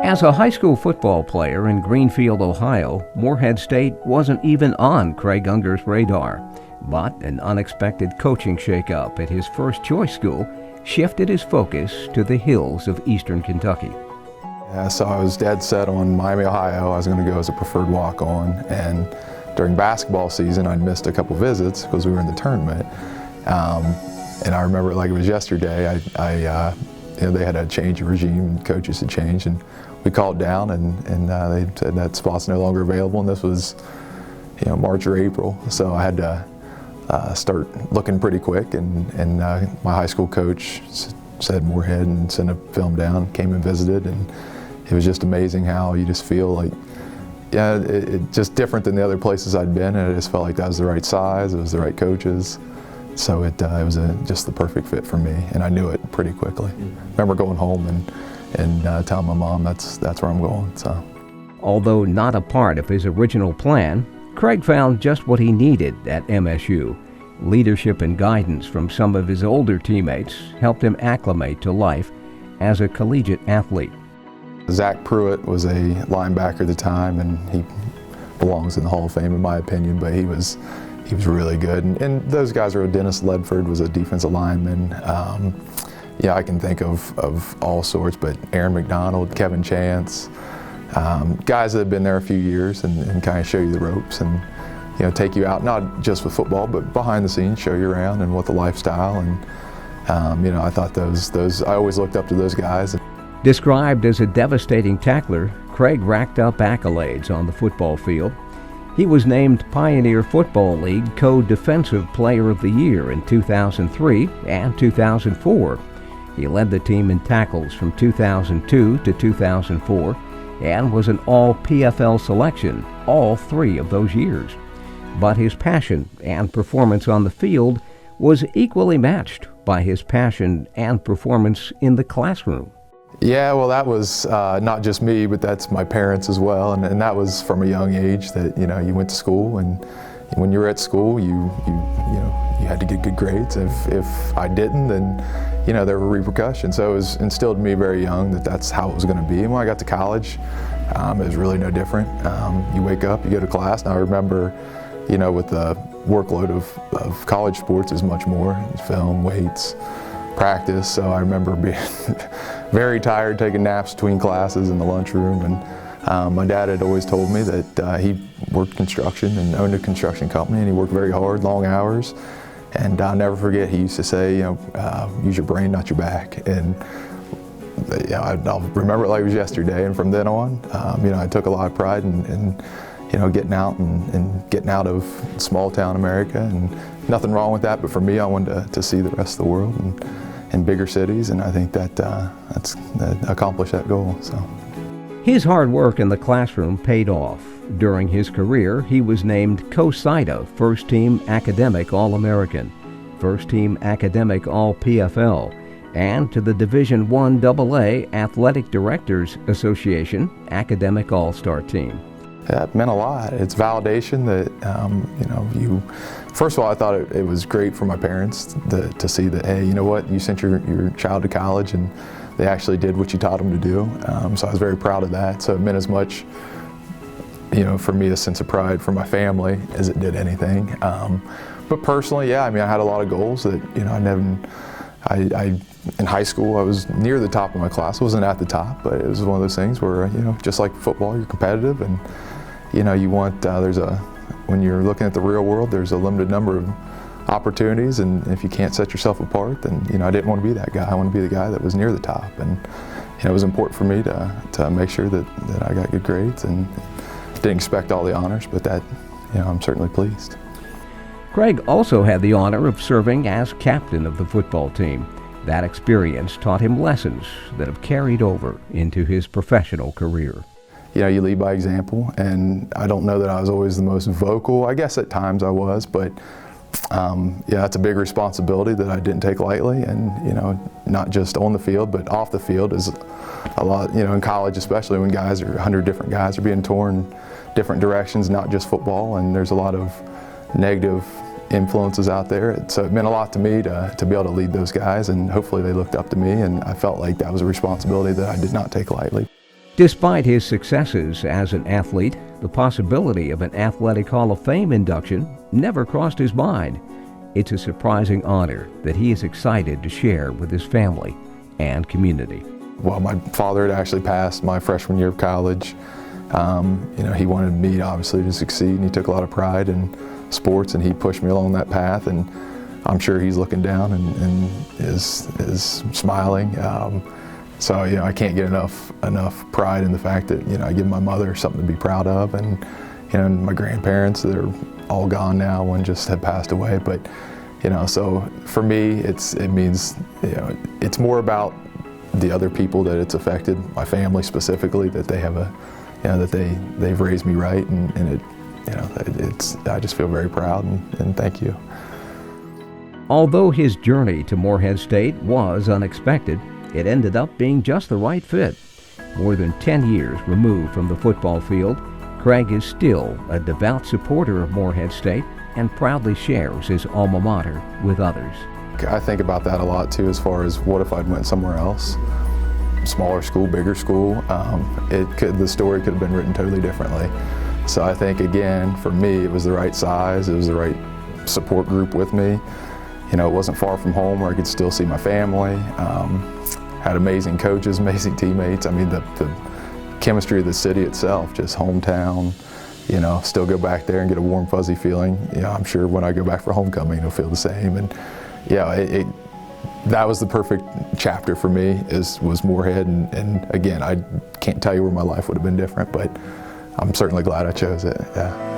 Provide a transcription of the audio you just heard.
As a high school football player in Greenfield, Ohio, Morehead State wasn't even on Craig Unger's radar. But an unexpected coaching shakeup at his first choice school shifted his focus to the hills of eastern Kentucky. Yeah, so I was dead set on Miami, Ohio. I was going to go as a preferred walk-on, and during basketball season I'd missed a couple visits because we were in the tournament. And I remember it like it was yesterday. They had a change of regime, and coaches had changed, and we called down and they said that spot's no longer available, and this was March or April. So I had to start looking pretty quick, and my high school coach said Morehead and sent a film down, came and visited, and it was just amazing how you just feel like, yeah, it just different than the other places I'd been, and I just felt like that was the right size, it was the right coaches. So it was just the perfect fit for me, and I knew it pretty quickly. I remember going home and telling my mom that's where I'm going. So, although not a part of his original plan, Craig found just what he needed at MSU. Leadership and guidance from some of his older teammates helped him acclimate to life as a collegiate athlete. Zach Pruitt was a linebacker at the time, and he belongs in the Hall of Fame in my opinion, but he was really good. And those guys were, Dennis Ledford was a defensive lineman. Yeah, I can think of all sorts, but Aaron McDonald, Kevin Chance, guys that have been there a few years and kind of show you the ropes and take you out, not just with football, but behind the scenes, show you around and what the lifestyle. And I thought those I always looked up to those guys. Described as a devastating tackler, Craig racked up accolades on the football field. He was named Pioneer Football League Co-Defensive Player of the Year in 2003 and 2004. He led the team in tackles from 2002 to 2004 and was an All-PFL selection all 3 of those years. But his passion and performance on the field was equally matched by his passion and performance in the classroom. Yeah, well, that was not just me, but that's my parents as well, and that was from a young age that you went to school, and when you were at school, you had to get good grades. If I didn't, then there were repercussions. So it was instilled in me very young that that's how it was going to be. And when I got to college, it was really no different. You wake up, you go to class. And I remember, with the workload of college sports is much more film, weights, practice. So I remember being very tired, taking naps between classes in the lunchroom. And my dad had always told me that he worked construction and owned a construction company, and he worked very hard, long hours. And I'll never forget, he used to say, use your brain, not your back. And I'll remember it like it was yesterday. And from then on, I took a lot of pride in getting out and getting out of small town America, and nothing wrong with that. But for me, I wanted to see the rest of the world and bigger cities, and I think that accomplished that goal. So, his hard work in the classroom paid off. During his career, he was named Co-SIDA First Team Academic All-American, First Team Academic All-PFL, and to the Division I AA Athletic Directors Association Academic All-Star Team. That meant a lot. It's validation that, first of all, I thought it was great for my parents to see that, hey, you know what, you sent your child to college and they actually did what you taught them to do. So I was very proud of that. So it meant as much, for me, a sense of pride for my family as it did anything. But personally, yeah, I had a lot of goals that, in high school, I was near the top of my class. I wasn't at the top, but it was one of those things where, just like football, you're competitive, and, you want, when you're looking at the real world, there's a limited number of opportunities, and if you can't set yourself apart, then, I didn't want to be that guy. I want to be the guy that was near the top, and, it was important for me to make sure that I got good grades, and didn't expect all the honors, but that, I'm certainly pleased. Craig also had the honor of serving as captain of the football team. That experience taught him lessons that have carried over into his professional career. You lead by example, and I don't know that I was always the most vocal. I guess at times I was, but it's a big responsibility that I didn't take lightly, and not just on the field, but off the field is a lot, in college especially, when 100 different guys are being torn different directions, not just football, and there's a lot of negative influences out there. So it meant a lot to me to be able to lead those guys, and hopefully they looked up to me, and I felt like that was a responsibility that I did not take lightly. Despite his successes as an athlete, the possibility of an Athletic Hall of Fame induction never crossed his mind. It's a surprising honor that he is excited to share with his family and community. Well, my father had actually passed my freshman year of college. He wanted me obviously to succeed, and he took a lot of pride in sports, and he pushed me along that path, and I'm sure he's looking down and is smiling. So I can't get enough pride in the fact that I give my mother something to be proud of, and my grandparents, they're all gone now. One just had passed away, but so for me, it means it's more about the other people that it's affected, my family specifically, that they have that they've raised me right, and I just feel very proud, and thank you. Although his journey to Morehead State was unexpected, it ended up being just the right fit. More than 10 years removed from the football field, Craig is still a devout supporter of Morehead State and proudly shares his alma mater with others. I think about that a lot too, as far as what if I'd went somewhere else? Smaller school, bigger school, the story could have been written totally differently. So I think, again, for me, it was the right size, it was the right support group with me. It wasn't far from home where I could still see my family. Had amazing coaches, amazing teammates. I mean, the chemistry of the city itself, just hometown, still go back there and get a warm, fuzzy feeling. I'm sure when I go back for homecoming, it'll feel the same. And that was the perfect chapter for me, was Morehead. And again, I can't tell you where my life would have been different, but I'm certainly glad I chose it. Yeah.